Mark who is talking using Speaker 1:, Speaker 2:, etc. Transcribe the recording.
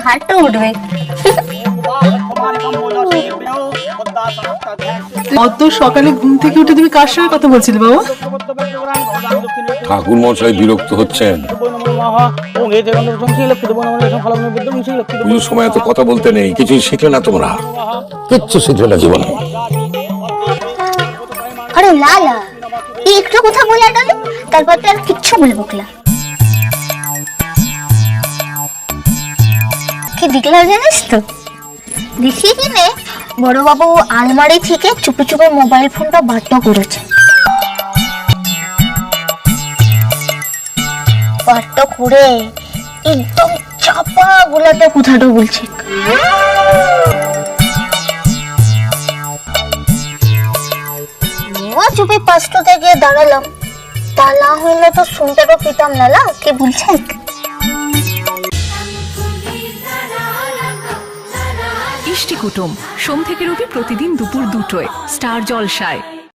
Speaker 1: হাঁটু উঠবে।
Speaker 2: অত সকালে ঘুম থেকে উঠে তুমি কার সঙ্গে কথা বলছিলে বাবা?
Speaker 3: ঠাকুর মশাই বিরক্ত হচ্ছেন। পুজোর সময় এত কথা বলতে নেই, কিছুই শিখলে না তোমরা, কিচ্ছু শিখলে না জীবনে।
Speaker 1: আরে লালা, এই একটু কথা বলে গেল, তারপর তো আর কিচ্ছু বলবো না। কি দেখলাম জানিস তো? দেখি কিনে বড়বাবু আলমারি থেকে চুপে চুপে মোবাইল ফোনটা বার করেছে। বার করে একদম চাপা গোলাতে কোথাটা বলছে। চুপে পাঁচটা থেকে দাঁড়ালাম, তা না হইলে তো শুনতে তো পেতাম না কে বলছে।
Speaker 4: ইষ্টি কুটুম সোম থেকে রবি প্রতিদিন দুপুর 2টায় স্টার জলসায়।